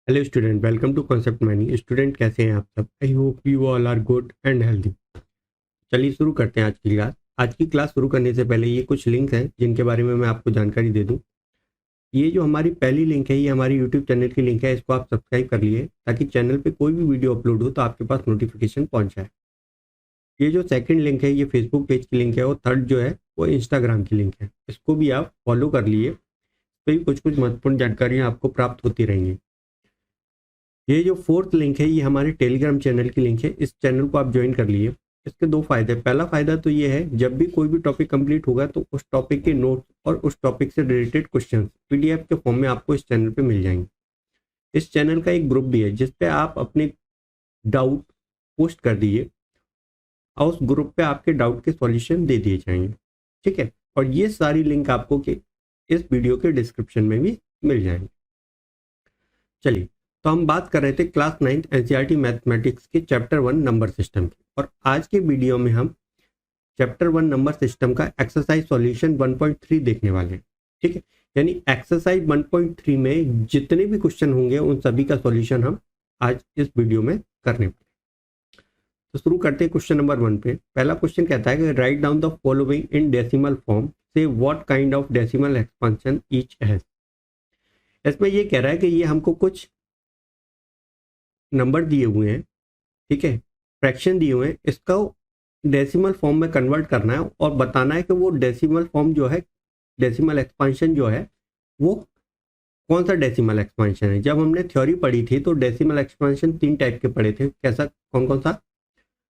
Hello student, welcome to concept mining. Student कैसे हैं आप सब? I hope you all are good and healthy. चलिए शुरू करते हैं आज की क्लास। आज की क्लास शुरू करने से पहले ये कुछ लिंक हैं जिनके बारे में मैं आपको जानकारी दे दूं। ये जो हमारी पहली लिंक है, ये हमारी यूट्यूब चैनल की लिंक है। इसको आप सब्सक्राइब कर लिए ताकि चैनल पे कोई भी वीडियो अपलोड हो तो आपके पास नोटिफिकेशन पहुंच जाए। ये जो सेकंड लिंक है, ये फेसबुक पेज की लिंक है, और थर्ड जो है वो इंस्टाग्राम की लिंक है। इसको भी आप फॉलो कर लिए तो कुछ कुछ महत्वपूर्ण जानकारियाँ आपको प्राप्त होती रहेंगी। ये जो फोर्थ लिंक है, ये हमारे टेलीग्राम चैनल की लिंक है। इस चैनल को आप ज्वाइन कर लिए। इसके दो फायदे। पहला फायदा तो ये है, जब भी कोई भी टॉपिक कंप्लीट होगा तो उस टॉपिक के नोट्स और उस टॉपिक से रिलेटेड क्वेश्चंस पीडीएफ के फॉर्म में आपको इस चैनल पे मिल जाएंगे। इस चैनल का एक ग्रुप भी है जिस पे आप अपने डाउट पोस्ट कर दीजिए और उस ग्रुप पे आपके डाउट के सॉल्यूशन दे दिए जाएंगे। ठीक है, और ये सारी लिंक आपको के इस वीडियो के डिस्क्रिप्शन में भी मिल जाएंगे। चलिए, तो हम बात कर रहे थे क्लास 9th एनसीईआरटी मैथमेटिक्स के चैप्टर 1 नंबर सिस्टम की, और आज के वीडियो में हम चैप्टर 1 नंबर सिस्टम का एक्सरसाइज सॉल्यूशन 1.3 देखने वाले हैं। ठीक है, यानी एक्सरसाइज 1.3 में जितने भी क्वेश्चन होंगे उन सभी का सॉल्यूशन हम आज इस वीडियो में करने वाले हैं। तो शुरू करते हैं क्वेश्चन नंबर 1 पे। पहला क्वेश्चन कहता है कि write down the following in decimal form, say what kind of decimal expansion each has. इसमें ये कह रहा है कि ये हमको कुछ नंबर दिए हुए हैं, ठीक है, फ्रैक्शन दिए हुए हैं, इसका डेसिमल फॉर्म में कन्वर्ट करना है और बताना है कि वो डेसिमल फॉर्म जो है, डेसिमल एक्सपेंशन जो है, वो कौन सा डेसिमल एक्सपेंशन है। जब हमने थ्योरी पढ़ी थी तो डेसिमल एक्सपेंशन 3 टाइप के पढ़े थे। कैसा, कौन कौन सा?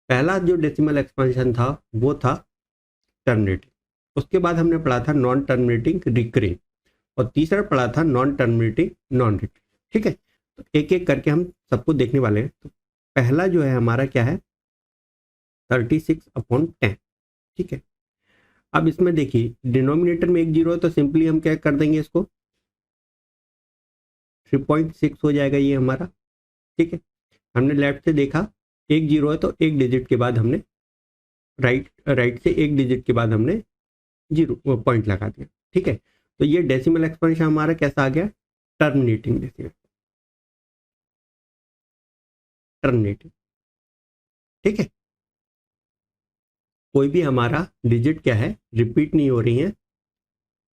पहला जो डेसिमल एक्सपेंशन था वो था टर्मिनेटिंग, उसके बाद हमने पढ़ा था नॉन टर्मिनेटिंग रिकरिंग, और तीसरा पढ़ा था नॉन टर्मिनेटिंग नॉन रिकरिंग। ठीक है, तो एक एक करके हम सबको देखने वाले हैं। तो पहला जो है हमारा क्या है, 36/10। ठीक है, अब इसमें देखिए डिनोमिनेटर में एक जीरो है तो सिंपली हम क्या कर देंगे, इसको 3.6 हो जाएगा ये हमारा। ठीक है, हमने लेफ्ट से देखा एक जीरो है तो एक डिजिट के बाद हमने राइट से एक डिजिट के बाद हमने जीरो पॉइंट लगा दिया। ठीक है, तो ये डेसिमल एक्सपेंशन हमारा कैसा आ गया, टर्मिनेटिंग डेसिमल, टर्मिनेटिंग। ठीक है, कोई भी हमारा डिजिट क्या है, रिपीट नहीं हो रही है,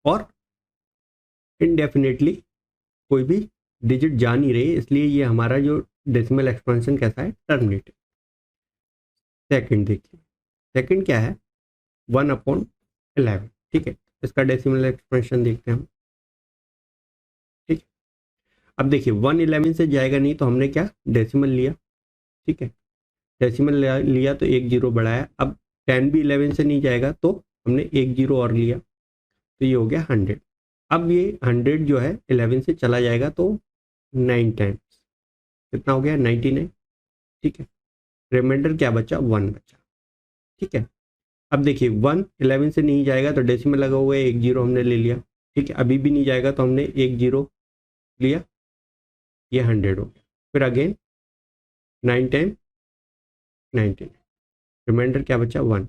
और इनडेफिनेटली कोई भी डिजिट जा नहीं रही, इसलिए ये हमारा जो डेसिमल एक्सपेंशन कैसा है, टर्मिनेटिव। सेकंड देखिए, सेकंड क्या है, 1/11। ठीक है, इसका डेसिमल एक्सपेंशन देखते हैं हम। ठीक है, अब देखिए 1/11 से जाएगा नहीं तो हमने क्या डेसिमल लिया। ठीक है, डेसिमल लिया तो एक जीरो बढ़ाया। अब 10 भी 11 से नहीं जाएगा तो हमने एक जीरो और लिया, तो ये हो गया 100। अब ये 100 जो है 11 से चला जाएगा तो 9 टाइम्स, कितना हो गया, 99। ठीक है, रिमाइंडर क्या बचा, 1 बचा। ठीक है, अब देखिए 1 11 से नहीं जाएगा तो डेसिमल लगा हुआ है, एक जीरो हमने ले लिया। ठीक है, अभी भी नहीं जाएगा तो हमने एक जीरो लिया, ये 100 हो गया। फिर अगेन 9 टाइम 99, रिमाइंडर क्या बचा, 1।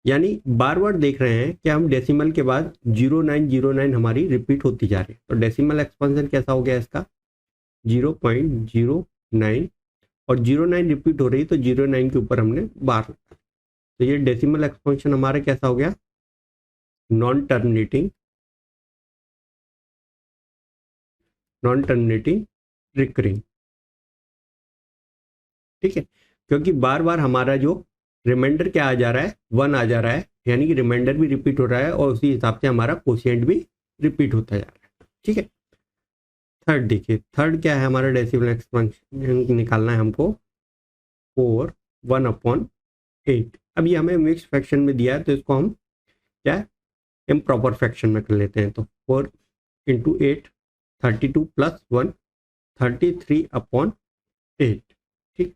यानी बार बार देख रहे हैं कि हम डेसिमल के बाद 0909 हमारी रिपीट होती जा रही है। तो डेसिमल एक्सपेंशन कैसा हो गया इसका, 0.09, और 09 रिपीट हो रही तो 09 के ऊपर हमने बार लगा। तो ये डेसिमल एक्सपेंशन हमारा कैसा हो गया, non terminating, non terminating recurring. ठीक है, क्योंकि बार बार हमारा जो रिमाइंडर क्या आ जा रहा है, 1 आ जा रहा है, यानी कि रिमाइंडर भी रिपीट हो रहा है और उसी हिसाब से हमारा कोशिएंट भी रिपीट होता जा रहा है। ठीक है, थर्ड देखिए, थर्ड क्या है हमारा डेसिमल एक्सपेंशन निकालना है हमको, 4 1/8। अब ये हमें मिक्स फ्रैक्शन में दिया है तो इसको हम क्या इम्प्रॉपर फ्रैक्शन में कर लेते हैं। तो 4 × 8, 32 + 1, 33/8। ठीक,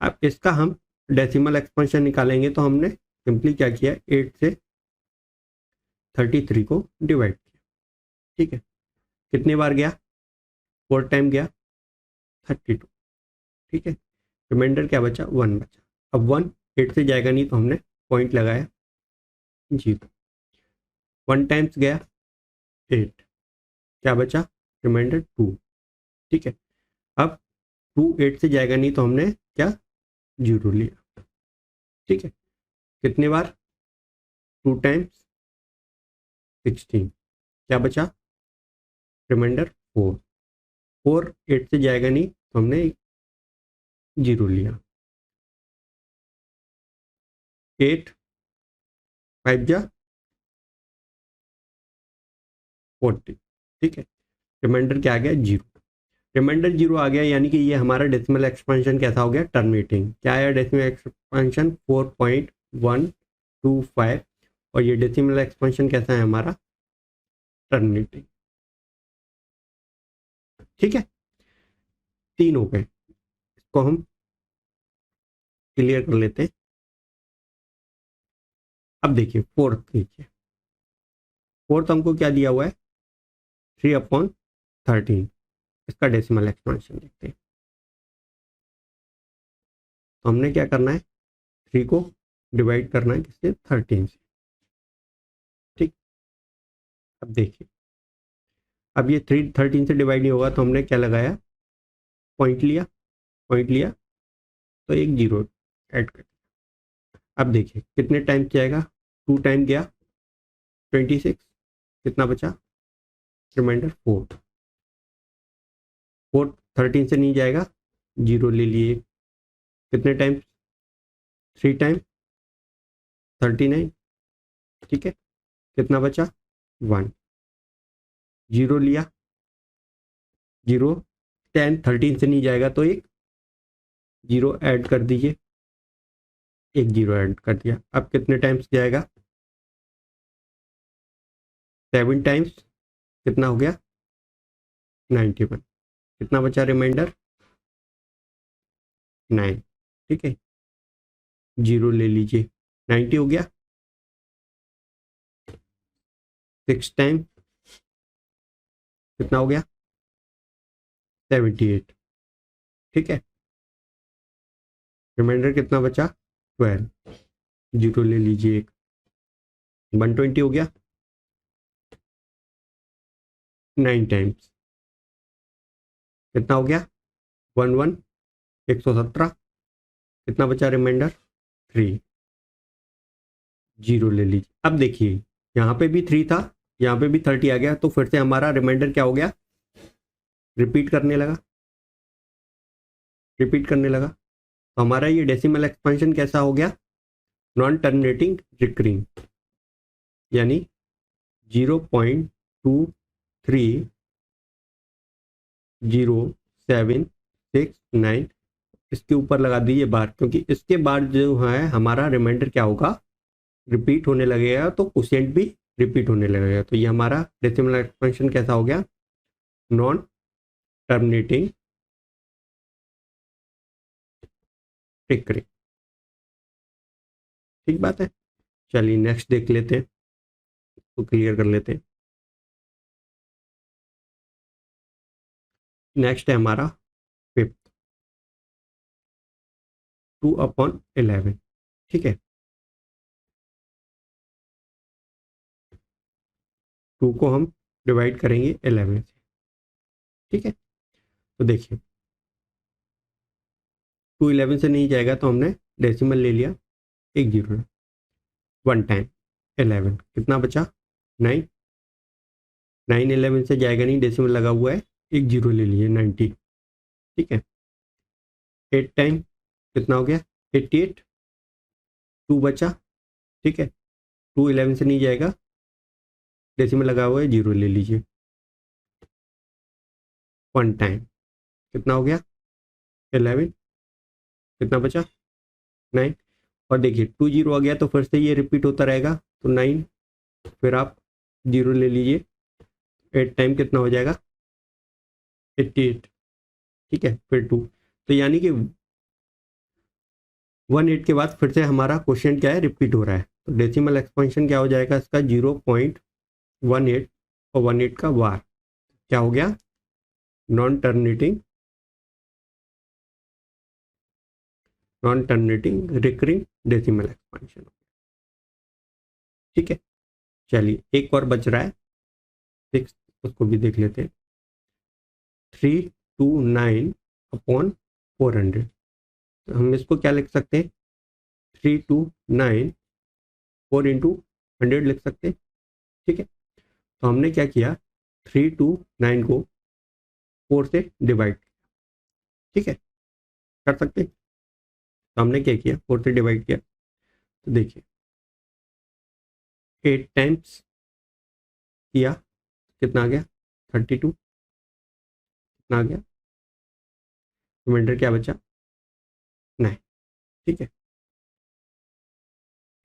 अब इसका हम डेसिमल एक्सपेंशन निकालेंगे तो हमने सिंपली क्या किया, 8 से 33 को डिवाइड किया। ठीक है, कितने बार गया, 4 टाइम गया, 32। ठीक है, रिमाइंडर क्या बचा, 1 बचा। अब 1 8 से जाएगा नहीं तो हमने पॉइंट लगाया, 0। 1 टाइम्स गया 8, क्या बचा, रिमाइंडर 2। ठीक है, अब 2 8 से जाएगा नहीं तो हमने क्या 0 लिया। ठीक है, कितने बार 2 टाइम्स 16, क्या बचा रिमाइंडर 4। 4 8 से जाएगा नहीं तो हमने 0 लिया। 8 5 जा 40। ठीक है, रिमाइंडर क्या आ गया 0। रिमाइंडर 0 आ गया यानी कि ये हमारा डेसिमल एक्सपेंशन कैसा हो गया टर्मिनेटिंग। क्या है डेसिमल एक्सपेंशन 4.125 और ये डेसिमल एक्सपेंशन कैसा है हमारा टर्मिनेटिंग। ठीक है, 3 हो गए, इसको हम क्लियर कर लेते हैं। अब देखिए फोर्थ देखिए, फोर्थ हमको क्या दिया हुआ है 3/13। इसका डेसिमल एक्सपेंशन देखते हैं। तो हमने क्या करना है 3 को डिवाइड करना है किससे 13 से। ठीक, अब देखिए अब ये 3 13 से डिवाइड नहीं होगा तो हमने क्या लगाया पॉइंट लिया, पॉइंट लिया तो एक 0 ऐड कर। अब देखिए कितने टाइम जाएगा 2 टाइम गया 26, कितना बचा रिमाइंडर 4। 4 13 से नहीं जाएगा 0 ले लिए। कितने टाइम 3 टाइम 39। ठीक है, कितना बचा 1, 0 लिया। 0 10 13 से नहीं जाएगा तो एक 0 ऐड कर दीजिए, एक 0 ऐड कर दिया। अब कितने टाइम्स जाएगा 7 टाइम्स, कितना हो गया 91। कितना बचा रिमाइंडर 9। ठीक है, 0 ले लीजिए 90 हो गया। 6 टाइम कितना हो गया 78। ठीक है, रिमाइंडर कितना बचा 12, 0 ले लीजिए एक 120 हो गया। 9 टाइम्स कितना हो गया 11 117। कितना बचा रिमाइंडर 3, 0 ले लीजिए। अब देखिए यहाँ पे भी 3 था, यहाँ पे भी 30 आ गया तो फिर से हमारा रिमाइंडर क्या हो गया रिपीट करने लगा, रिपीट करने लगा। तो हमारा ये डेसिमल एक्सपेंशन कैसा हो गया नॉन टर्मिनेटिंग रिकरिंग, यानी 0.230769। इसके ऊपर लगा दीजिए बार, क्योंकि इसके बाद जो है हमारा रिमाइंडर क्या होगा रिपीट होने लगेगा तो क्वोशिएंट भी रिपीट होने लगेगा। तो ये हमारा डेसिमल एक्सपेंशन कैसा हो गया नॉन टर्मिनेटिंग रिकरिंग। ठीक बात है, चलिए नेक्स्ट देख लेते हैं, तो क्लियर कर लेते हैं। नेक्स्ट है हमारा फिफ्थ 2/11। ठीक है, 2 को हम डिवाइड करेंगे 11 से। ठीक है, तो देखिए 2 11 से नहीं जाएगा तो हमने डेसिमल ले लिया एक 0, 1 टाइम 11, कितना बचा 9। 9 11 से जाएगा नहीं, डेसिमल लगा हुआ है, एक 0 ले लिए 90। ठीक है, 8 टाइम कितना हो गया 88, 2 बचा। ठीक है, 2 11 से नहीं जाएगा, डेसिमल लगा हुआ है 0 ले लीजिए। 1 टाइम कितना हो गया 11, कितना बचा 9। और देखिए 2 0 आ गया तो फिर से ये रिपीट होता रहेगा तो 9, फिर आप 0 ले लीजिए। 8 टाइम कितना हो जाएगा 88। ठीक है, फिर 2, तो यानी कि 1 8 के बाद फिर से हमारा क्वेश्चन क्या है रिपीट हो रहा है। तो डेसिमल एक्सपेंशन क्या हो जाएगा इसका 0.18 और 18 का वार क्या हो गया non terminating recurring decimal expansion. ठीक है, चलिए एक और बच रहा है 6, उसको भी देख लेते हैं। 329 अपॉन 400। तो हम इसको क्या लिख सकते हैं, 329 4 इंटू 100 लिख सकते हैं। ठीक है, तो हमने क्या किया, 329 को 4 से डिवाइड, ठीक है, कर सकते हैं। तो हमने क्या किया, 4 से डिवाइड किया, तो देखिए 8 टाइम्स किया, कितना आ गया 32, कितना आ गया, रिमाइंडर क्या बचा 9। ठीक है,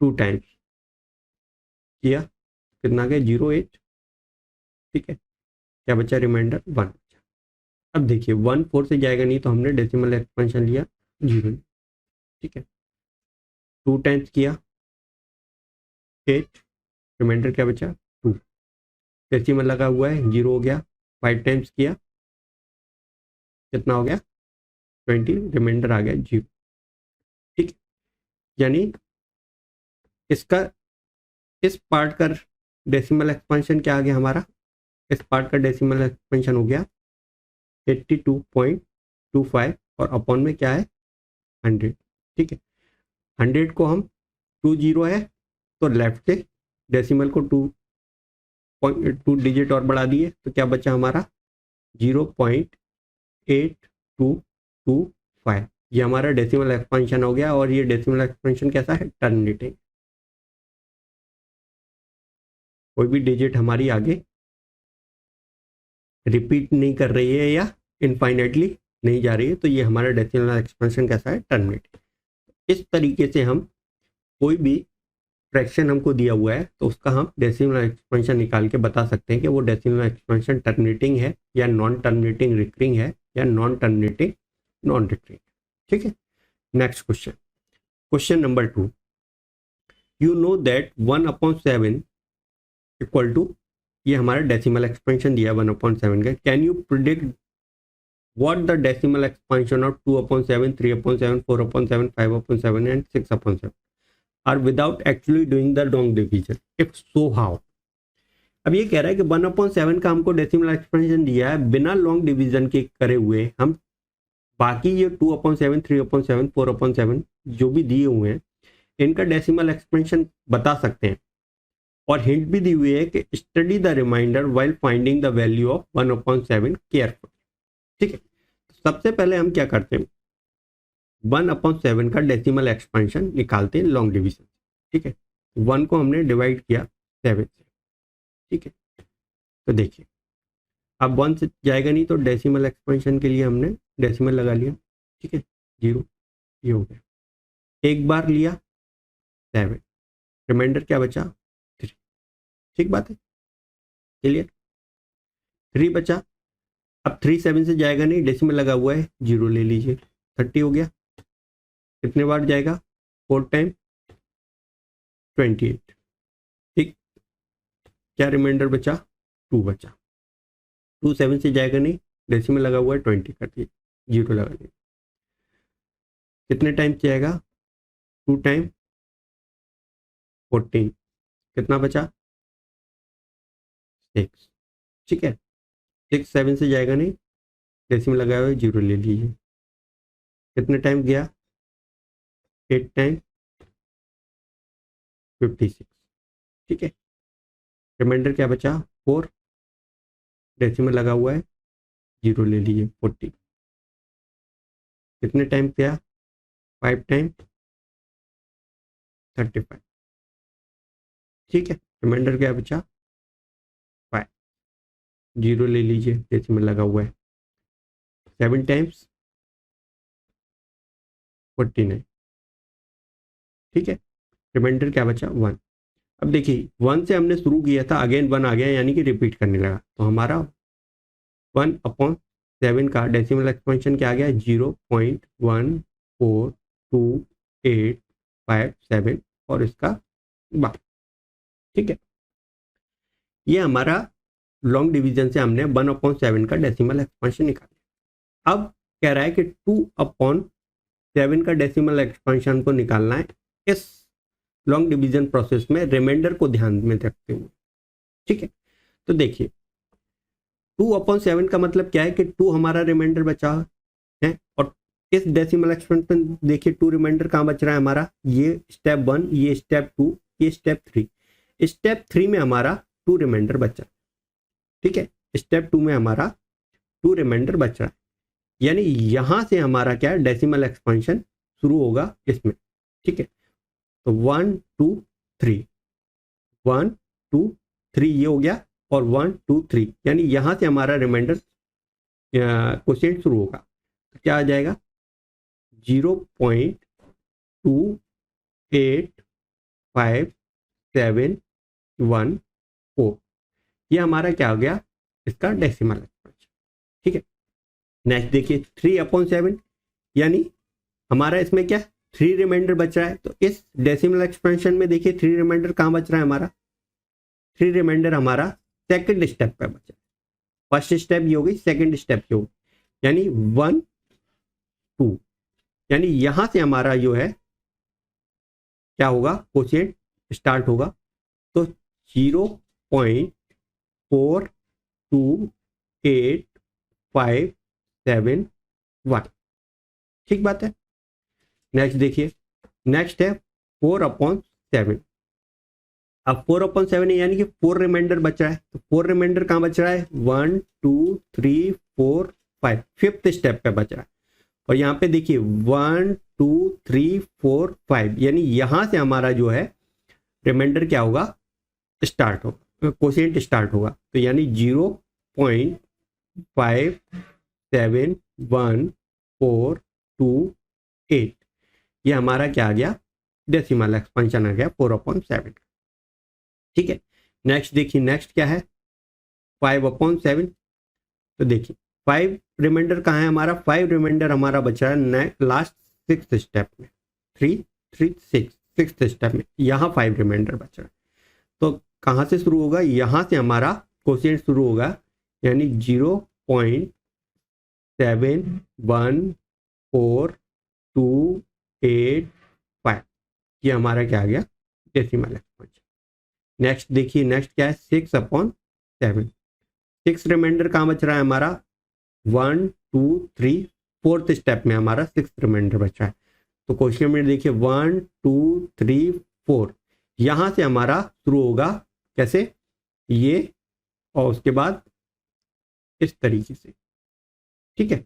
2 टाइम्स किया, कितना आ गया 08। ठीक है, क्या बचा, रिमाइंडर 1 बचा। अब देखिए 1 4 से जाएगा नहीं, तो हमने डेसिमल एक्सपेंशन लिया 0। ठीक है, 2 टाइम्स किया 8, रिमाइंडर क्या बचा 2, डेसिमल लगा हुआ है 0 हो गया। 5 टाइम्स किया, कितना हो गया 20, रिमाइंडर आ गया 0। ठीक है, यानी इसका इस पार्ट का डेसिमल एक्सपेंशन क्या आ गया हमारा, इस पार्ट का डेसिमल एक्सपेंशन हो गया 82.25 और अपॉन में क्या है 100। ठीक है, 100 को हम 2 0 है तो लेफ्ट से डेसिमल को 2 डिजिट और बढ़ा दिए, तो क्या बचा हमारा 0.8225। ये हमारा डेसिमल एक्सपेंशन हो गया, और ये डेसिमल एक्सपेंशन कैसा है, टर्मिनेटिंग। कोई भी डिजिट हमारी आगे रिपीट नहीं कर रही है या इनफाइनाइटली नहीं जा रही है, तो ये हमारा डेसिमल एक्सपेंशन कैसा है, टर्मिनेटिंग। इस तरीके से हम कोई भी फ्रैक्शन हमको दिया हुआ है तो उसका हम डेसिमल एक्सपेंशन निकाल के बता सकते हैं कि वो डेसिमल एक्सपेंशन टर्मिनेटिंग है या नॉन टर्मिनेटिंग रिकरिंग है या नॉन टर्मिनेटिंग नॉन रिकरिंग। ठीक है, next question, question number 2, you know that 1/7 equal to, ये हमारा डेसिमल एक्सपेंशन दिया 1/7 का, can you predict what the decimal expansion of 2/7 3/7 4/7 5/7 and 6/7 are without actually doing the long division, if so how। अब ये कह रहा है कि 1/7 का हमको डेसिमल एक्सपेंशन दिया है बिना लॉन्ग डिवीजन के करे हुए, हम बाकी ये 2/7 3/7 4/7 जो भी दिए हुए हैं इनका डेसिमल एक्सपेंशन बता सकते हैं, और हिंट भी दी हुई है कि study the reminder while finding the value of 1/7 careful. ठीक है, सबसे पहले हम क्या करते हैं, 1/7 का डेसिमल एक्सपेंशन निकालते हैं लॉन्ग डिवीजन। ठीक है, 1 को हमने डिवाइड किया 7 से। ठीक है, तो देखिए अब 1 से जाएगा नहीं, तो डेसिमल एक्सपेंशन के लिए हमने डेसिमल लगा लिया। ठीक है, 0, ये हो गया। एक बार लिया 7, रिमाइंडर क्या बचा 3। ठीक बात है, क्लियर, 3 बचा। अब 3 7 से जाएगा नहीं, डेसिमल लगा हुआ है 0 ले लीजिए, 30 हो गया। कितने बार जाएगा, 4 टाइम 28। ठीक, क्या रिमाइंडर बचा 2 बचा। 2 7 से जाएगा नहीं, डेसिमल लगा हुआ है 20 कर दिए, 0 लगा दिया। कितने टाइम जाएगा, 2 टाइम 14, कितना बचा 6। ठीक है, 6 7 से जाएगा नहीं, डेसिमल लगा हुआ है 0 ले लीजिए। कितने टाइम गया, 8 टाइम 56। ठीक है, रिमाइंडर क्या बचा 4, डेसिमल लगा हुआ है 0 ले लीजिए 40। कितने टाइम गया, 5 टाइम 35। ठीक है, रिमाइंडर क्या बचा 5, 0 ले लीजिए, डेसिमल लगा हुआ है। 7 टाइम्स 49। ठीक है, रिमाइंडर क्या बचा 1। अब देखिए 1 से हमने शुरू किया था, अगेन 1 आ गया, यानी कि रिपीट करने लगा, तो हमारा 1/7 का डेसिमल एक्सपेंशन क्या आ गया, 0.14287 और इसका बार। ठीक है, ये हमारा लॉन्ग डिवीजन से हमने 1/7 का डेसिमल एक्सपेंशन निकाला। अब कह रहा है कि 2/7 का डेसिमल एक्सपेंशन को निकालना है इस लॉन्ग डिवीजन प्रोसेस में रिमाइंडर को ध्यान में रखते हुए। ठीक है, तो देखिए 2/7 का मतलब क्या है कि 2 हमारा रिमाइंडर बचा, है। और इस डेसिमल एक्सपेंशन देखिए, टू रिमाइंडर कहाँ बच रहा है हमारा, ये स्टेप 1, ये स्टेप 2, ये स्टेप 3। स्टेप 3 में हमारा टू रिमाइंडर बचा, ठीक है। स्टेप 2 में हमारा टू रिमाइंडर बच रहा है, यानी यहां से हमारा क्या है, डेसिमल एक्सपेंशन शुरू होगा इसमें, ठीक है। तो 1 2 3, 1 2 3 ये हो गया, और 1 2 3, यानी यहां से हमारा रिमाइंडर क्वोशिएंट शुरू होगा। तो क्या आ जाएगा, 0.285714, ये हमारा क्या हो गया, इसका डेसिमल एक्सपेंशन, ठीक है। नेक्स्ट देखिए 3/7, यानी हमारा इसमें क्या 3 रिमाइंडर बच रहा है। तो इस डेसिमल एक्सपेंशन में देखिए 3 रिमाइंडर कहाँ बच रहा है हमारा, 3 रिमाइंडर हमारा सेकंड स्टेप पे बचा है। फर्स्ट स्टेप ये हो गई, सेकंड स्टेप ये होगी, यानी 1 2, यानी यहां से हमारा जो है क्या होगा, क्वोशिएंट स्टार्ट होगा। तो 0.42851, ठीक बात है। नेक्स्ट देखिए, नेक्स्ट है 4/7। अब 4/7 है, यानी कि 4 रिमाइंडर बच रहा है। तो 4 रिमाइंडर कहाँ बच रहा है, 1 2 3 4 5, फिफ्थ स्टेप पे बच रहा है। और यहाँ पे देखिए 1 2 3 4 5, यानी यहां से हमारा जो है रिमाइंडर क्या होगा, स्टार्ट होगा, क्वोशिएंट स्टार्ट होगा। तो यानी 0.571428, ये हमारा क्या आ गया, डेसिमल एक्सपेंशन आ गया 4/7, ठीक है। नेक्स्ट देखिए, नेक्स्ट क्या है 5/7। तो देखिए 5 रिमाइंडर कहाँ है हमारा, 5 रिमाइंडर हमारा बचा है लास्ट सिक्स स्टेप में, 3 3 6 सिक्स स्टेप में, यहाँ 5 रिमाइंडर बच रहा है। तो कहाँ से शुरू होगा, यहाँ से हमारा क्वोशिएंट शुरू होगा, यानी 0.71428, ये हमारा क्या आ गया, डेसिमल एक्सपेंशन। नेक्स्ट देखिए, नेक्स्ट क्या है 6/7। 6 रिमाइंडर कहाँ बच रहा है हमारा, 1 2 3 फोर्थ स्टेप में हमारा 6 रिमाइंडर बचा है। तो क्वेश्चन में देखिए 1 2 3 4, यहां से हमारा शुरू होगा कैसे, ये, और उसके बाद इस तरीके से, ठीक है।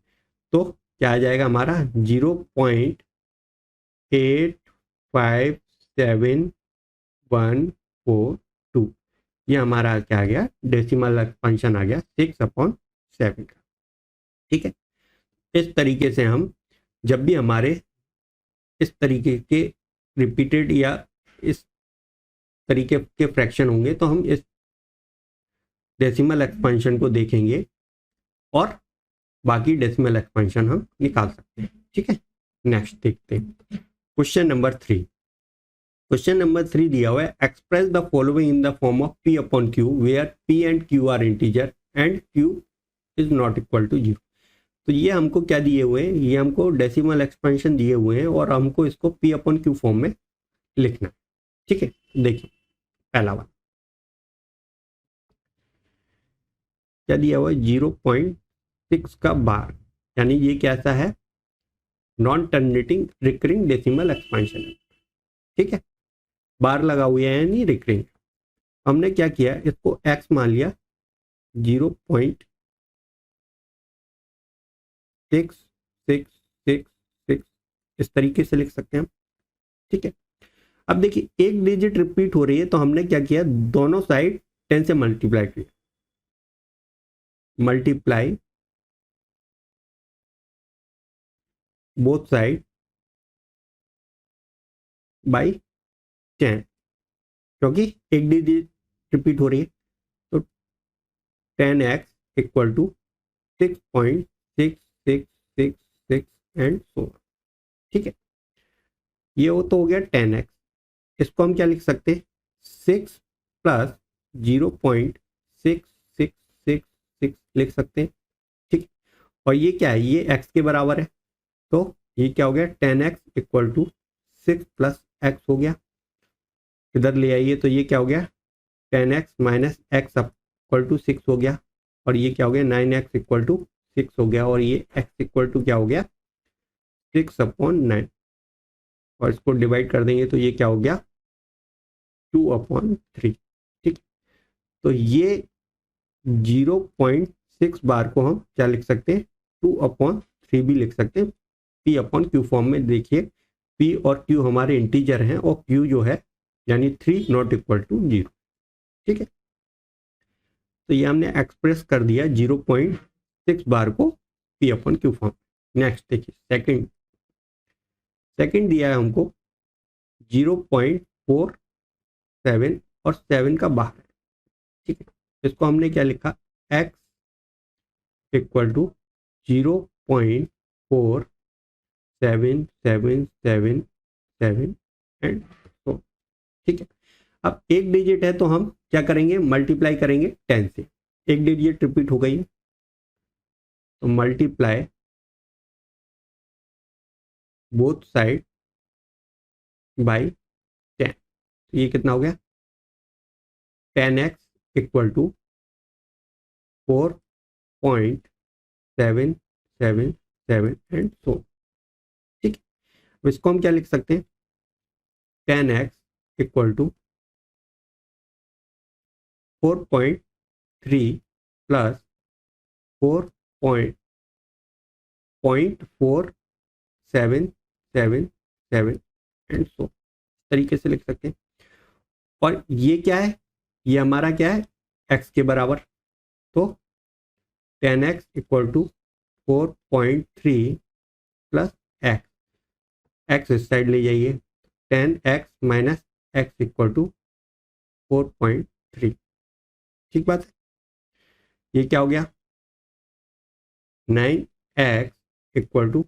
तो क्या आ जाएगा हमारा 0.857142, ये हमारा क्या आ गया, डेसिमल एक्सपेंशन आ गया 6/7 का, ठीक है। इस तरीके से हम जब भी हमारे इस तरीके के रिपीटेड या इस तरीके के फ्रैक्शन होंगे, तो हम इस डेसिमल एक्सपेंशन को देखेंगे और बाकी डेसिमल एक्सपेंशन हम निकाल सकते हैं, ठीक है। नेक्स्ट देखते हैं क्वेश्चन नंबर 3। क्वेश्चन नंबर 3 दिया हुआ है, express the following in the form of P/Q where P and Q are integer and Q is not equal to 0। तो ये हमको क्या दिए हुए हैं, ये हमको डेसिमल एक्सपेंशन दिए हुए हैं और हमको इसको P/Q फॉर्म में लिखना है, ठीक है। देखिए पहला वाला क्या दिया हुआ है, 0.6 का बार, यानी ये कैसा है, non terminating recurring decimal expansion है, ठीक है। बार लगा हुआ है यानी रिकरिंग। हमने क्या किया, इसको x मान लिया, 0.6666 इस तरीके से लिख सकते हैं हम, ठीक है। अब देखिए एक डिजिट रिपीट हो रही है, तो हमने क्या किया, दोनों साइड 10 से मल्टीप्लाई किया, मल्टीप्लाई बोथ साइड बाई 10, क्योंकि एक डिजिट रिपीट हो रही है। तो 10x equal to 6.6666 and so, ठीक है। ये वो तो हो गया 10x, इसको हम क्या लिख सकते हैं, 6 प्लस 0.6666 लिख सकते हैं, ठीक। और ये क्या है, ये x के बराबर है, तो ये क्या हो गया, 10x equal to 6 plus x हो गया। इधर ले आइए तो ये क्या हो गया, 10x minus x equal to 6 हो गया, और ये क्या हो गया, 9x इक्वल टू 6 हो गया, और ये x इक्वल टू क्या हो गया 6/9, और इसको डिवाइड कर देंगे तो ये क्या हो गया 2/3। ठीक, तो ये 0.6 बार को हम क्या लिख सकते हैं 2/3 भी लिख सकते हैं, p/q फॉर्म में। देखिए p और q हमारे इंटीजर हैं और q जो है यानी 3 नॉट इक्वल टू 0। ठीक है, तो ये हमने एक्सप्रेस कर दिया 0.6 बार को p/q फॉर्म। नेक्स्ट देखिए सेकंड दिया है हमको 0.47 और 7 का बाहर है। ठीक है, इसको हमने क्या लिखा x equal to 0.4777 and so। ठीक है, अब एक डिजिट है तो हम क्या करेंगे मल्टीप्लाई करेंगे 10 से। एक डिजिट रिपीट हो गई है तो मल्टीप्लाई बोथ साइड बाई 10, तो ये कितना हो गया 10x equal to 4.777 and so. ठीक है, अब इसको हम क्या लिख सकते हैं 10x equal to 4.3 plus 4.4777 and so, तरीके से लिख सकते हैं। और ये क्या है, ये हमारा क्या है x के बराबर, तो 10x equal to 4.3 plus x इस साइड ले जाइए 10x minus x equal to 4.3। ठीक बात है, ये क्या हो गया 9x इक्वल टू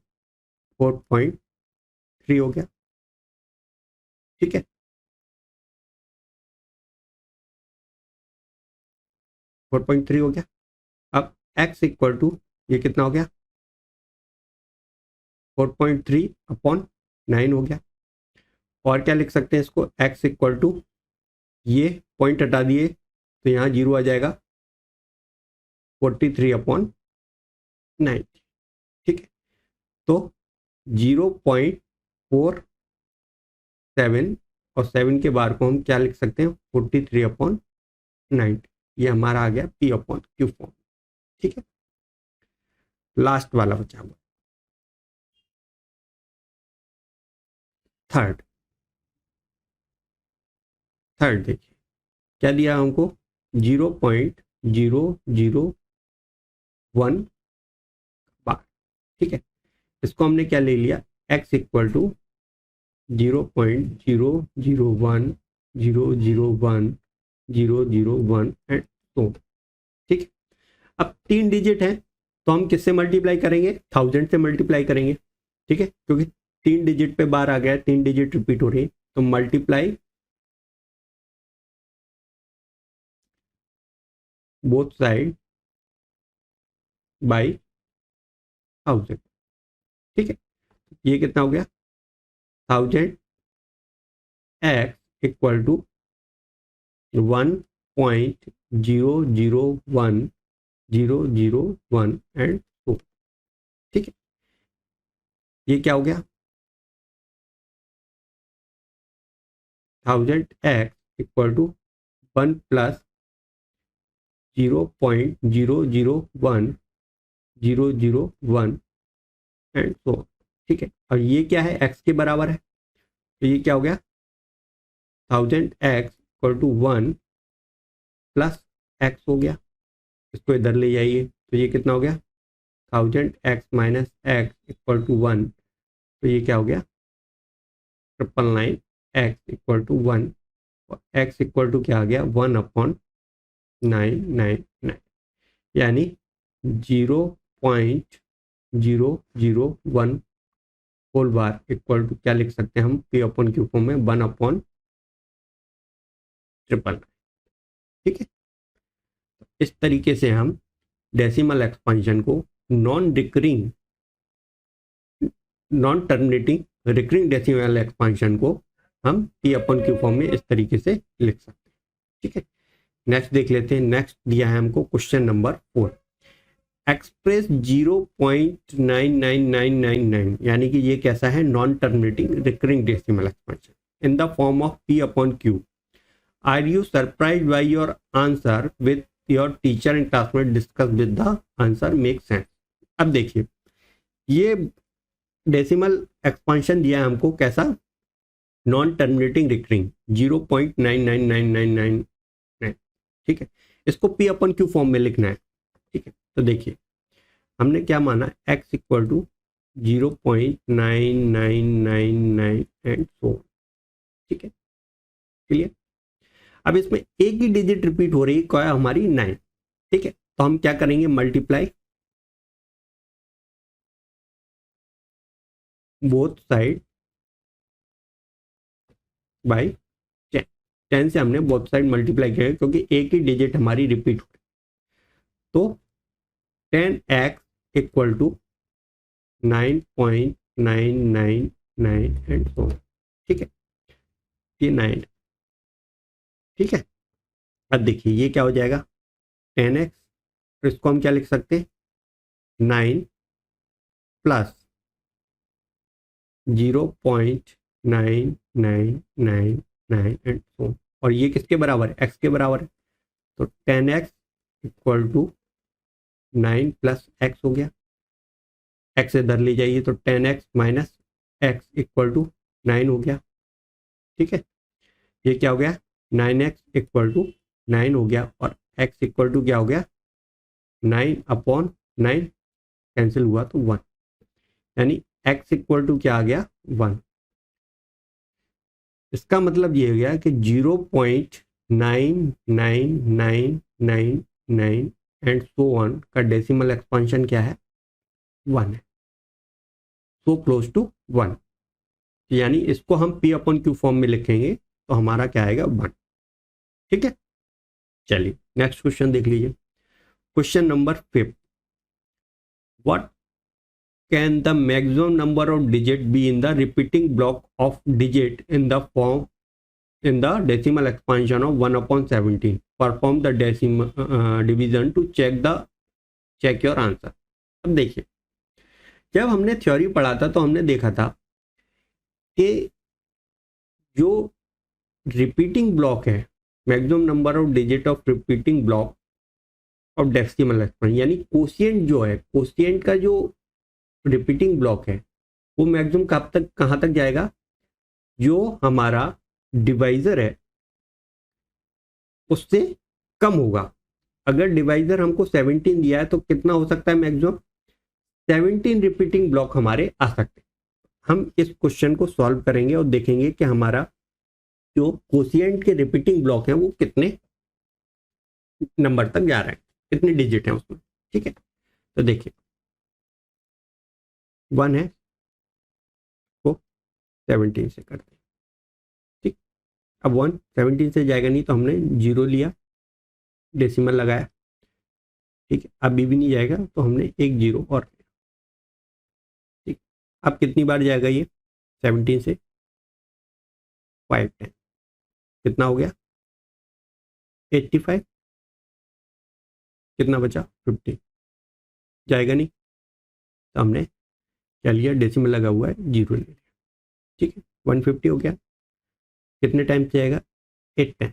4.3 हो गया। ठीक है, 4.3 हो गया। अब x इक्वल टू ये कितना हो गया 4.3/9 हो गया। और क्या लिख सकते हैं इसको x इक्वल टू, ये पॉइंट हटा दिए तो यहाँ 0 आ जाएगा 43/9। ठीक है, तो 0.47 और 7 के बार को हम क्या लिख सकते हैं 43/9। ये हमारा आ गया p/q फॉर्म। ठीक है, लास्ट वाला बचा हुआ थर्ड देखिए क्या दिया हमको 0.001 बार। ठीक है, इसको हमने क्या ले लिया x equal to 0.001001001 and so। ठीक है, अब 3 डिजिट है तो हम किससे मल्टीप्लाई करेंगे 1000 से मल्टीप्लाई करेंगे। ठीक है, क्योंकि 3 डिजिट पे बार आ गया, 3 डिजिट रिपीट हो रही है, तो मल्टीप्लाई बोथ साइड बाई 1000। ठीक है, ये कितना हो गया 1000 x इक्वल टू 1.001001 एंड 2। ठीक है, ये क्या हो गया 1000 x equal to 1 plus 0.001001 and so. ठीक है, और ये क्या है x के बराबर है, तो ये क्या हो गया 1000 x equal to 1 plus x हो गया, इसको इधर ले जाइए तो ये कितना हो गया 1000 x minus x equal to 1, तो ये क्या हो गया 999 x इक्वल टू 1, और x इक्वल टू क्या आ गया 1/999, यानी 0.001 होल बार इक्वल टू क्या लिख सकते हैं हम p/q फॉर्म में 1/999। ठीक है, इस तरीके से हम डेसिमल एक्सपेंशन को non terminating recurring decimal expansion को हम p/q फॉर्म में इस तरीके से लिख सकते हैं। ठीक है, नेक्स्ट देख लेते हैं। नेक्स्ट दिया है हमको क्वेश्चन नंबर 4। एक्सप्रेस 0.99999, यानी कि ये कैसा है, non terminating recurring decimal expansion in the form of P upon Q. Are you surprise by your answer with your teacher and classmate discuss with the answer make sense. अब देखिए ये decimal expansion दिया है हमको कैसा, non terminating recurring 0.99999, ठीक है. इसको P अपॉन Q फॉर्म में लिखना है, ठीक है. तो देखिए हमने क्या माना, x equal to 0.9999 and so, ठीक है, क्लियर. अब इसमें एक ही डिजिट रिपीट हो रही है, क्या है हमारी 9, ठीक है. तो हम क्या करेंगे, मल्टीप्लाई बोथ साइड बाय 10. 10 से हमने बोथ साइड मल्टीप्लाई किया क्योंकि एक ही डिजिट हमारी रिपीट हो रही. तो 10x equal to 9.999 and so, ठीक है, ये 9, ठीक है. अब देखिए ये क्या हो जाएगा 10x, तो इसको हम क्या लिख सकते हैं, 9 प्लस 0.9999 एंड सो, और ये किसके बराबर है, x के बराबर है. तो 10x equal to 9 plus x हो गया, x इधर ले जाइए तो 10x minus x equal to 9 हो गया, ठीक है. ये क्या हो गया 9x इक्वल टू 9 हो गया, और x इक्वल टू क्या हो गया 9 अपॉन 9, कैंसिल हुआ तो 1, यानी x इक्वल टू क्या आ गया 1. इसका मतलब ये हो गया कि 0.9999 एंड सो ऑन का डेसिमल एक्सपेंशन क्या है 1 है, सो क्लोज टू 1. यानी इसको हम P अपॉन Q फॉर्म में लिखेंगे तो हमारा क्या आएगा 1, ठीक है. चलिए नेक्स्ट क्वेश्चन देख लीजिए. Question number 5, what can the maximum number of digit be in the repeating block of digit in the form in the decimal expansion of 1 upon 17. Perform the decimal division to check your answer. अब देखिए जब हमने theory पढ़ा था तो हमने देखा था कि जो रिपीटिंग ब्लॉक है, maximum number of digit of repeating block of decimal expansion, यानी कोशिएंट जो है, कोशिएंट का जो रिपीटिंग ब्लॉक है वो मैक्सिमम कहाँ तक जाएगा, जो हमारा डिवाइजर है उससे कम होगा. अगर डिवाइजर हमको 17 दिया है तो कितना हो सकता है मैक्सिमम, 17 रिपीटिंग ब्लॉक हमारे आ सकते हैं. हम इस क्वेश्चन को सॉल्व करेंगे और देखेंगे कि हमारा जो कोशिएंट के रिपीटिंग ब्लॉक है वो कितने नंबर तक जा रहे हैं, कितने डिजिट हैं उसमें, ठीक है. तो देखिए 1 है तो 17 से करते हैं, ठीक. अब 1 17 से जाएगा नहीं तो हमने 0 लिया, डेसिमल लगाया, ठीक है. अब भी नहीं जाएगा तो हमने एक 0 और लिया, ठीक. अब कितनी बार जाएगा ये 17 से 5 10, कितना हो गया 85, कितना बचा 50, जाएगा नहीं तो हमने क्या लिया, डेसिमल लगा हुआ है 0 ले लिया, ठीक है. 150 हो गया, कितने टाइम से जाएगा 8 टाइम,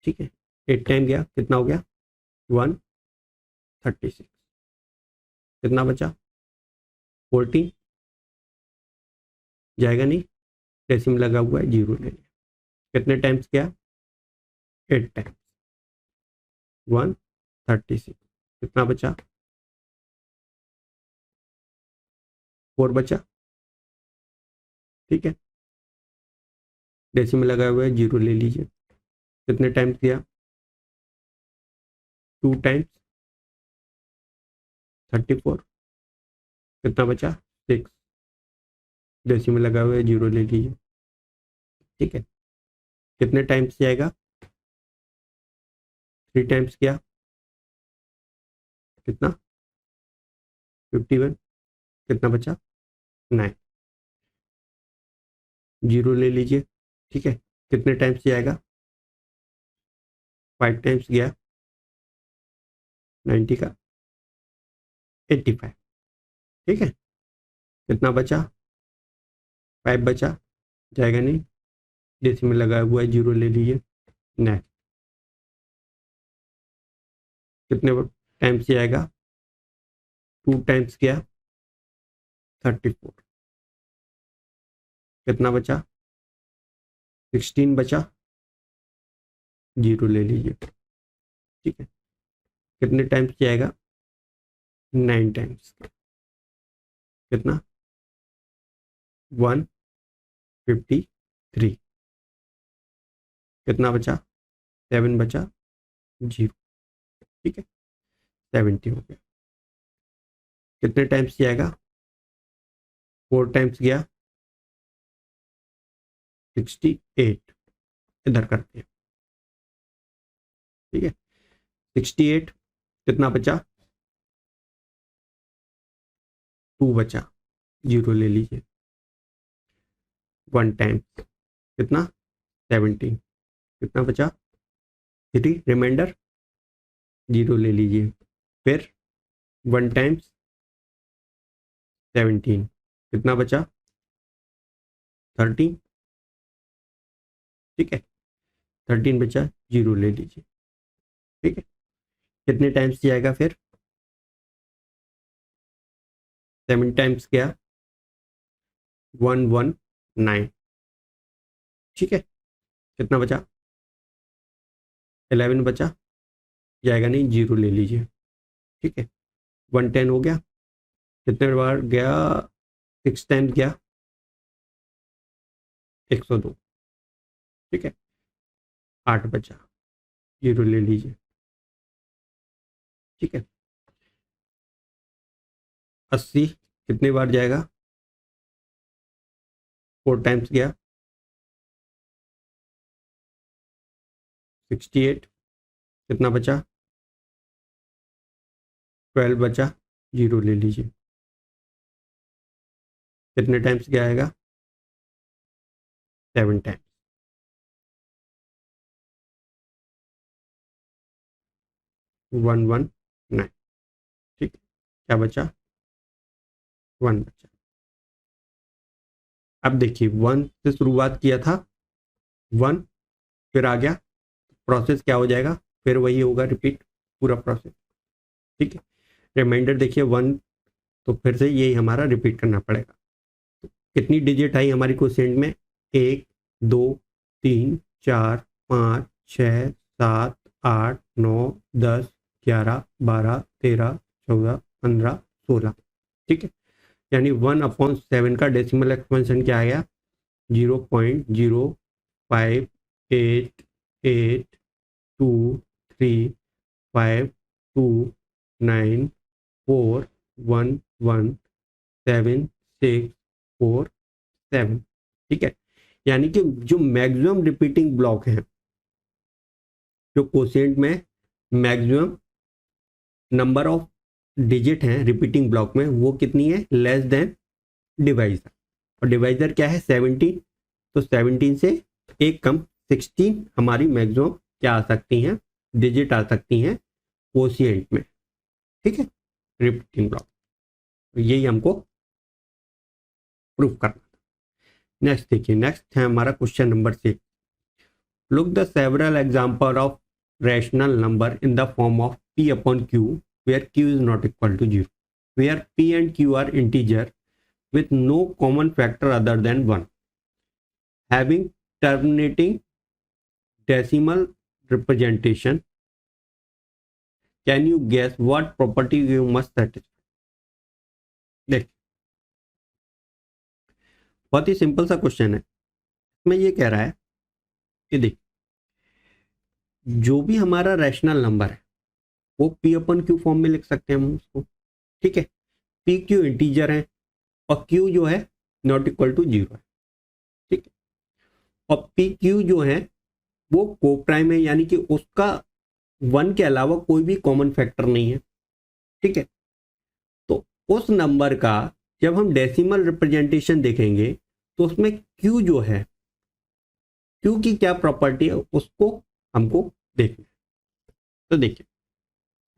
ठीक है. 8 टाइम गया, कितना हो गया 136, कितना बचा 14, जाएगा नहीं, डेसिमल लगा हुआ है 0 ले लिया, कितने टाइम्स गया 8 टाइम्स, 136, कितना बचा 4 बचा, ठीक है. डेसिमल लगा हुआ है 0 ले लीजिए, कितने टाइम्स गया 2 टाइम्स 34, कितना बचा 6, डेसिमल लगा हुआ है 0 ले लीजिए, ठीक है. कितने टाइम्स जाएगा 3 टाइम्स गया, कितना 51, कितना बचा 9, 0 ले लीजिए, ठीक है. कितने टाइम्स जाएगा 5 टाइम्स गया 90 का, 85। ठीक है, कितना बचा? 5 बचा, जाएगा नहीं, डेसिमल लगा हुआ है, 0 ले लीजिए। नेक्स्ट, कितने टाइम्स जाएगा? 2 टाइम्स गया, 34। कितना बचा? 16 बचा, 0 ले लीजिए। ठीक है, कितने टाइम्स जाएगा? 9 टाइम्स। कितना? 153। कितना बचा? 7 बचा, 0। ठीक है, 70 हो गया। कितने टाइम्स जाएगा? 4 टाइम्स गया, 68। इधर करते हैं। ठीक है, 68। कितना बचा? 2 बचा, 0 ले लीजिए। 1 टाइम्स, कितना? 17। कितना बचा? 3, रिमाइंडर, 0 ले लीजिए। फिर 1 टाइम्स 17, कितना बचा? 13। ठीक है, 13 बचा, 0 ले लीजिए। ठीक है, कितने टाइम्स जाएगा फिर? 7 टाइम्स गया, 119। ठीक है, कितना बचा? 11 बचा, जाएगा नहीं, 0 ले लीजिए। ठीक है, 110 हो गया। कितने बार गया? 6 टाइम्स गया, 102। ठीक है, 8 बचा, 0 ले लीजिए। ठीक है, 80 कितने बार जाएगा? 4 टाइम्स गया, 68। कितना बचा? 12 बचा, 0 ले लीजिए। कितने टाइम्स गया आएगा? 7 टाइम्स। 119। ठीक है, क्या बचा? 1 बचा। अब देखिए, 1 से शुरुआत किया था, 1 फिर आ गया, प्रोसेस क्या हो जाएगा? फिर वही होगा, रिपीट पूरा प्रोसेस। ठीक है, रिमाइंडर देखिए 1, तो फिर से यही हमारा रिपीट करना पड़ेगा। तो कितनी डिजिट आई हमारी क्वोशिएंट में? 1 2 3 4 5 6 7 8 9 10 11 12 13 14 15 16। ठीक है, यानी 1/7 का डेसिमल एक्सपेंशन क्या आ गया? 0.88235294117647। ठीक है, यानी कि जो मैक्सिमम रिपीटिंग ब्लॉक है, जो क्वोशिएंट में मैक्सिमम नंबर ऑफ डिजिट हैं रिपीटिंग ब्लॉक में, वो कितनी है? Less than divisor. और डिवाइजर क्या है? 17। तो 17 से एक कम 16 हमारी मैक्सिमम क्या आ सकती हैं? डिजिट आ सकती हैं क्वोशिएंट में। ठीक है, रिपीटिंग ब्लॉक, यही हमको प्रूफ करना था। नेक्स्ट देखिए, नेक्स्ट है हमारा question number 6। Look the several example of rational number in the form of p upon q where q is not equal to 0, where p and q are integer with no common factor other than 1, having terminating decimal representation. Can you guess what property you must satisfy? देख, बहुत ही simple सा question है। इसमें ये कह रहा है कि देख, जो भी हमारा रैशनल नंबर है वो p अपन q फॉर्म में लिख सकते हैं हम उसको। ठीक है, p q इंटीजर है और q जो है नॉट इक्वल टू 0 है। ठीक है, और p q जो है वो कोप्राइम है, यानी कि उसका 1 के अलावा कोई भी कॉमन फैक्टर नहीं है। ठीक है, तो उस नंबर का जब हम डेसिमल रिप्रेजेंटेशन देखेंगे तो उसमें q जो है, q की क्या प्रॉपर्टी है उसको हमको देखना है। तो देखिए,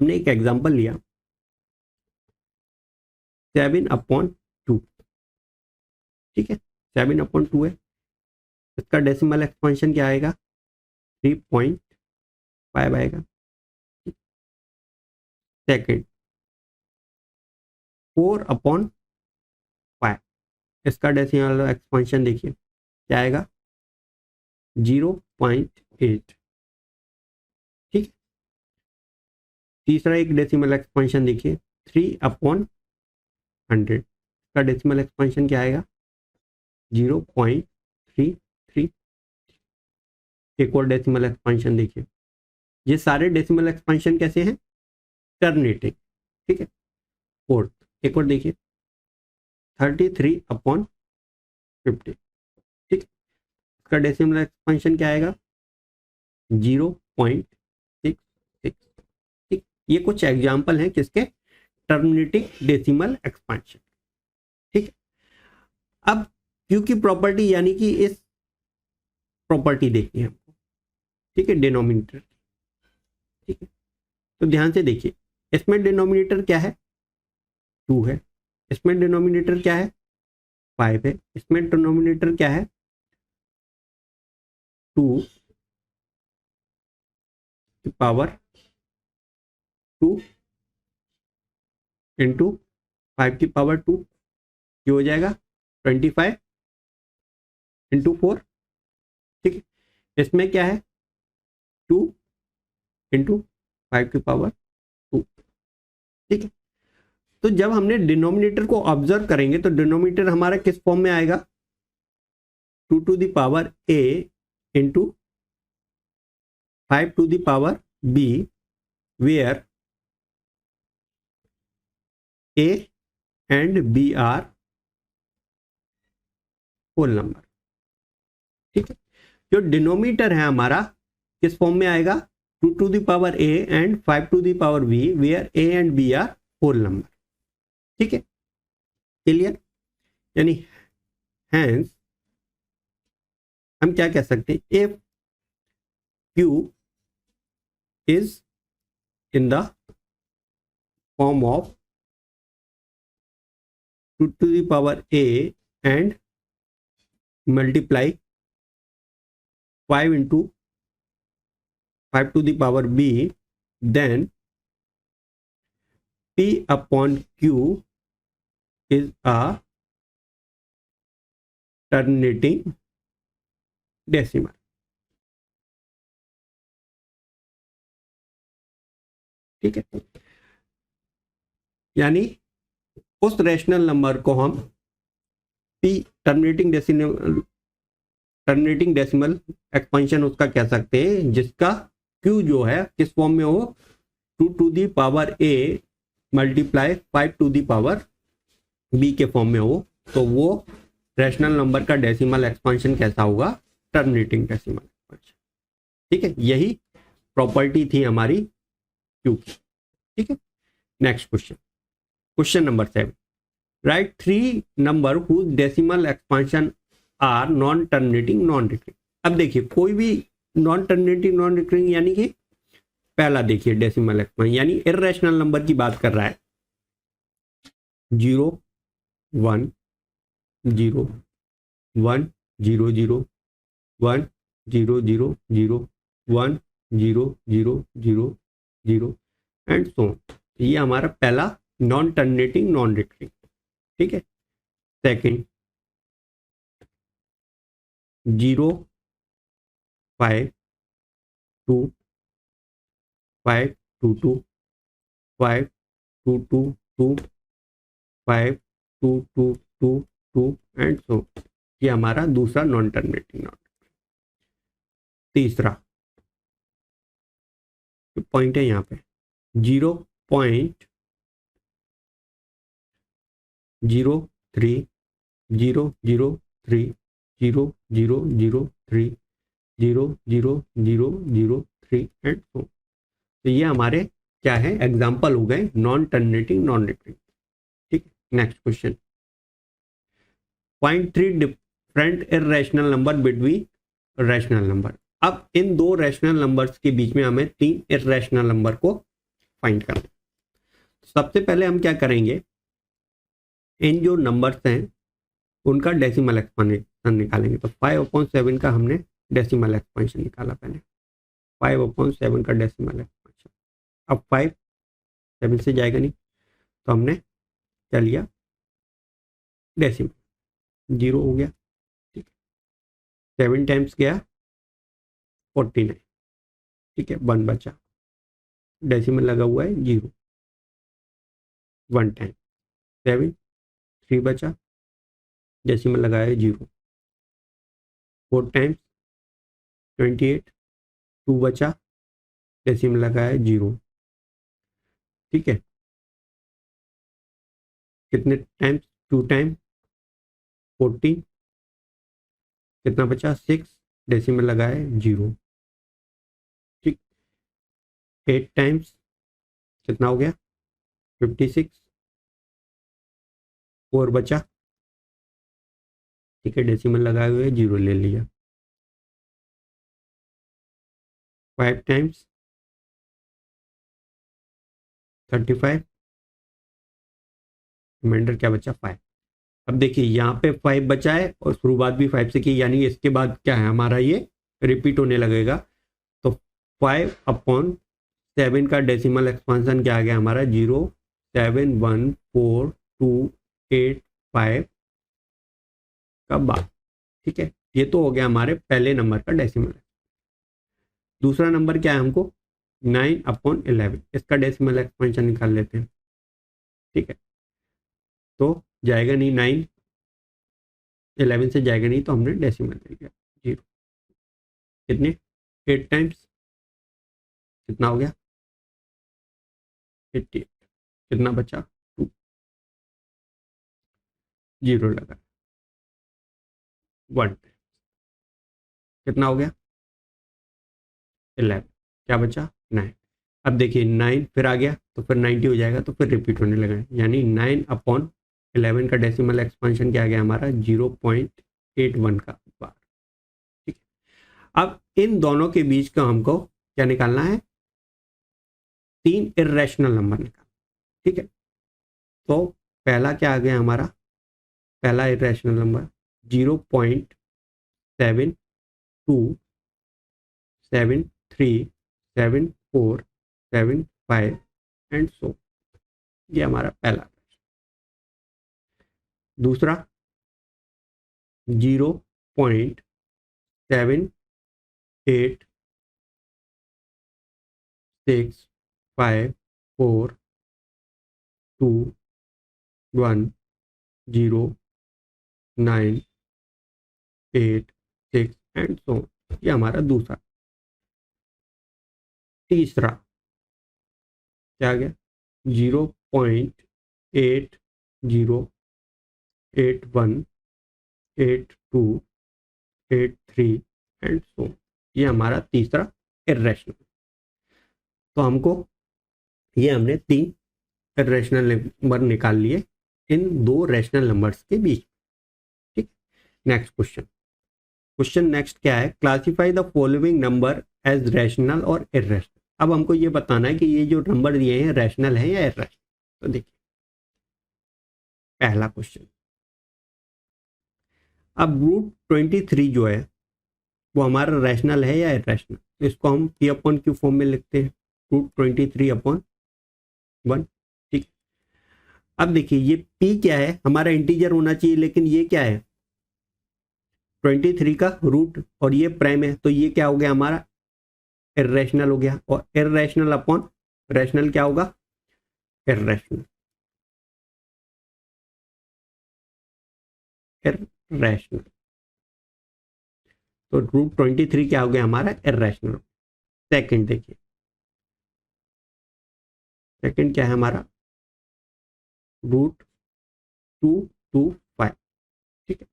हमने एक एग्जांपल लिया, 7/2, ठीक है, 7/2 है। इसका डेसिमल एक्सपेंशन क्या आएगा, 3.5 आएगा। सेकेंड, 4/5, इसका डेसिमल एक्सपेंशन देखिए क्या आएगा, 0.8, ठीक। तीसरा एक डेसिमल एक्सपेंशन देखिए, 3/100, इसका डेसिमल एक्सपेंशन क्या आएगा, 0.33। एक और डेसिमल एक्सपेंशन देखिए, ये सारे डेसिमल एक्सपेंशन कैसे हैं, टर्मिनेटिंग, ठीक है। फोर्थ, एक और देखिए, 33/50, ठीक। इसका डेसिमल एक्सपेंशन क्या आएगा, 0.66, ठीक। ये कुछ एग्जाम्पल हैं किसके, टर्मिनेटिंग डेसिमल एक्सपेंशन, ठीक है। अब क्यू की प्रॉपर्टी यानी कि इस प्रॉपर्टी देखनी है हमको, ठीक है, डिनोमिनेटर, ठीक है। तो ध्यान से देखिए, इसमें डिनोमिनेटर क्या है, 2 है, इसमें डिनोमिनेटर क्या है, 5 है, इसमें डिनोमिनेटर क्या है, 2 की पावर 2 इंटू 5 की पावर 2, ये हो जाएगा 25 इंटू 4, ठीक है। इसमें क्या है, 2 इंटू 5 की पावर 2, ठीक है। तो जब हमने डिनोमिनेटर को ऑब्जर्व करेंगे तो डिनोमिनेटर हमारा किस फॉर्म में आएगा, 2 to the power a into 5 to the power b, where a and b are whole number, ठीक है। जो डिनोमिनेटर है हमारा किस फॉर्म में आएगा, 2 to the power a and 5 to the power b, where a and b are whole number, ठीक है, क्लियर। यानी हैंस हम क्या कह सकते हैं, if Q is in the form of 2 to the power a and multiply 5 into 5 to the power b, then P upon Q is a terminating decimal, ठीक है। यानी उस रैशनल नंबर को हम P टर्मिनेटिंग डेसिमल एक्सपेंशन उसका कह सकते हैं जिसका Q जो है किस फॉर्म में हो, 2 to the power a multiply 5 to the power b के फॉर्म में हो, तो वो रैशनल नंबर का डेसिमल एक्सपेंशन कैसा होगा, टर्मिनेटिंग डेसिमल एक्सपेंशन, ठीक है। यही प्रॉपर्टी थी हमारी Q की, ठीक है। Next question, question number 7, write 3 number whose decimal expansion are non terminating non recurring. अब देखिए कोई भी नॉन टर्मिनेटिंग नॉन रिकरिंग यानी कि पहला देखिए डेसिमल एक्सपेंशन यानी इर्रेशनल नंबर की बात कर रहा है, 0 1 0 1 0 0 1 0 0 0 1 0 0 0 0 एंड सो, ये हमारा पहला नॉन टर्मिनेटिंग नॉन रिकरिंग, ठीक है। सेकंड 0 5 2 5 2 2 5 2 2 2 5 2 2 2 2 एंड सो, ये हमारा दूसरा नॉन टर्मिनेटिंग नॉन। तीसरा पॉइंट है यहाँ पे 0.03 0 0 3 0 0 0 3 0 0 0 0 3 एंड सो। तो ये हमारे क्या है, एग्जाम्पल हो गए नॉन टर्मिनेटिंग नॉन रिकरिंग, ठीक। Next question, find 3 different irrational number between rational number. अब इन दो रैशनल नंबर्स के बीच में हमें 3 इर्रेशनल नंबर को फाइंड करना है। सबसे पहले हम क्या करेंगे, इन जो नंबर्स हैं उनका डेसिमल एक्सपेंशन निकालेंगे। तो 5/7 का हमने डेसिमल एक्सपेंशन निकाला पहले, 5/7 का डेसिमल एक्सपेंशन। अब 5 7 से जाएगा नहीं, तो हमने क्या लिया, डेसिमल, 0 हो गया। ठीक है, 7 टाइम्स गया 49, ठीक है, 1 बचा, डेसिमल लगा हुआ है 0, 1 टाइम 7, 3 बचा, डेसिमल लगाया है 0, 4 टाइम्स 28, 2 बचा, डेसिमल लगाया है 0। ठीक है, कितने टाइम्स, 2 टाइम 14, कितना बचा 6, डेसिमल लगाया है 0। ठीक, 8 टाइम्स कितना हो गया 56, 4 बचा, ठीक है, डेसिमल लगाए हुए 0 ले लिया। 5 टाइम्स 35, रिमाइंडर क्या बचा 5। अब देखिए यहाँ पे 5 बचा है और शुरुआत भी 5 से की, यानी इसके बाद क्या है हमारा, ये रिपीट होने लगेगा। तो 5/7 का डेसिमल एक्सपांसन क्या आ गया हमारा, 0.71428 का बाद। ठीक है, ये तो हो गया हमारे पहले नंबर का डेसिमल। दूसरा नंबर क्या है हमको, 9/11, इसका डेसिमल एक्सपेंशन निकाल लेते हैं। ठीक है, तो जाएगा नहीं, 9 11 से जाएगा नहीं, तो हमने डेसिमल ले लिया 0। कितने, 8 टाइम्स कितना हो गया 88, कितना बचा 2, 0 लगा, 1 कितना हो गया 11, क्या बचा 9। अब देखिए 9 फिर आ गया तो फिर 90 हो जाएगा, तो फिर रिपीट होने लगा, यानी 9/11 का डेसिमल एक्सपेंशन क्या आ गया हमारा, 0.81 का बार। ठीक है, अब इन दोनों के बीच का हमको क्या निकालना है, 3 इर्रेशनल नंबर निकाल। ठीक है, तो पहला क्या आ गया हमारा, पहला इर्रेशनल नंबर 0.737475 एंड सो, ये हमारा पहला। दूसरा 0.86052210986 एंड सो, ये हमारा दूसरा। तीसरा क्या आ गया, 0.80818283 एंड सो, ये हमारा तीसरा इर्रेशनल। तो हमको ये हमने 3 इर्रेशनल नंबर निकाल लिए इन 2 रैशनल नंबर्स के बीच। ठीक, नेक्स्ट क्वेश्चन। क्वेश्चन नेक्स्ट क्या है, classify the following number as rational और इर्रेशनल। अब हमको ये बताना है कि ये जो नंबर दिए हैं रैशनल है या इर्रेशनल। तो देखिए पहला क्वेश्चन, अब √23 जो है वो हमारा रैशनल है या इर्रेशनल, तो इसको हम P/Q फॉर्म में लिखते हैं, √23/1। ठीक, अब देखिए ये P क्या है, हमारा इंटीजर होना चाहिए, लेकिन ये क्या है 23 का रूट और ये प्राइम है, तो ये क्या हो गया हमारा इर्रेशनल हो गया। और इर्रेशनल अपॉन रैशनल क्या होगा, इर्रेशनल, इर्रेशनल। तो √23 क्या हो गया हमारा इर्रेशनल। सेकंड देखिए, सेकंड क्या है हमारा, √225। ठीक है,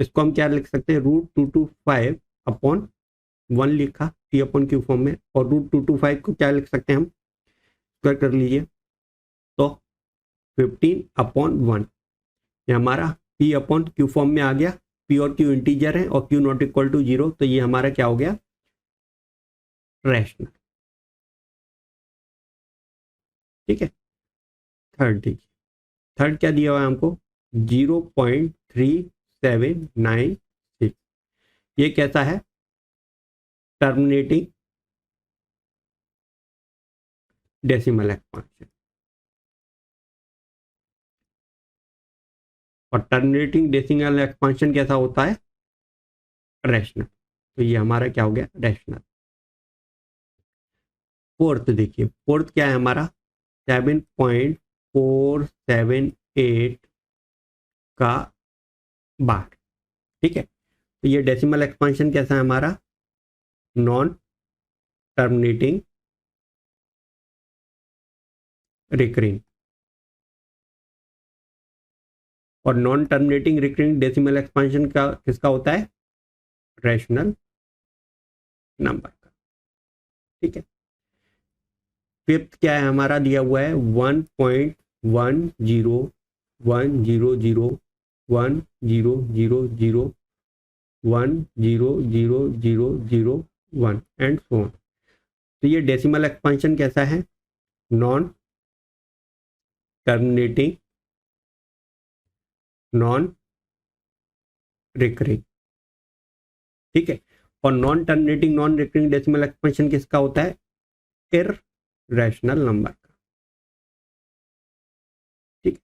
इसको हम क्या लिख सकते हैं, √225/1 लिखा P/Q फॉर्म में, और √225 को क्या लिख सकते हैं हम, स्क्वायर कर लीजिए, तो 15/1। ये हमारा P/Q फॉर्म में आ गया। P और Q इंटीजर है और Q नॉट इक्वल टू 0, तो ये हमारा क्या हो गया रैशनल। ठीक है, थर्ड देखिए, थर्ड क्या दिया हुआ है हमको 0.3796। ये कैसा है, टर्मिनेटिंग डेसिमल एक्सपांशन। और टर्मिनेटिंग डेसिमल एक्सपांशन कैसा होता है, रैशनल। तो ये हमारा क्या हो गया, रैशनल। फोर्थ देखिए, फोर्थ क्या है हमारा 7.478 का बार। ठीक है, तो ये डेसिमल एक्सपांशन कैसा है हमारा, नॉन टर्मिनेटिंग रिकरिंग। और non terminating recurring decimal expansion का किसका होता है, रैशनल नंबर का। ठीक है, फिफ्थ क्या है हमारा दिया हुआ है 1.10100001000001 एंड सो ऑन। तो ये डेसिमल एक्सपांशन कैसा है, नॉन टर्मिनेटिंग नॉन रिकरिंग। ठीक है, और non terminating non recurring decimal expansion किसका होता है, इररेशनल नंबर का। ठीक,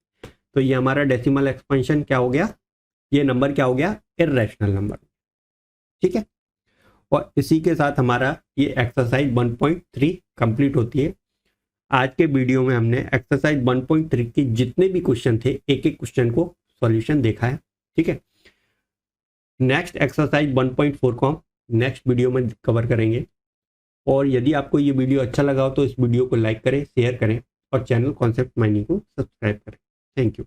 तो ये हमारा डेसिमल एक्सपांशन क्या हो गया, ये नंबर क्या हो गया, इररेशनल नंबर। ठीक है, और इसी के साथ हमारा ये एक्सरसाइज 1.3 कंप्लीट होती है। आज के वीडियो में हमने एक्सरसाइज 1.3 के जितने भी क्वेश्चन थे एक एक क्वेश्चन को सॉल्यूशन देखा है। ठीक है, नेक्स्ट एक्सरसाइज 1.4 को हम नेक्स्ट वीडियो में कवर करेंगे। और यदि आपको ये वीडियो अच्छा लगा हो तो इस वीडियो को लाइक करें, शेयर करें और चैनल कॉन्सेप्ट माइनिंग को सब्सक्राइब करें। Thank you.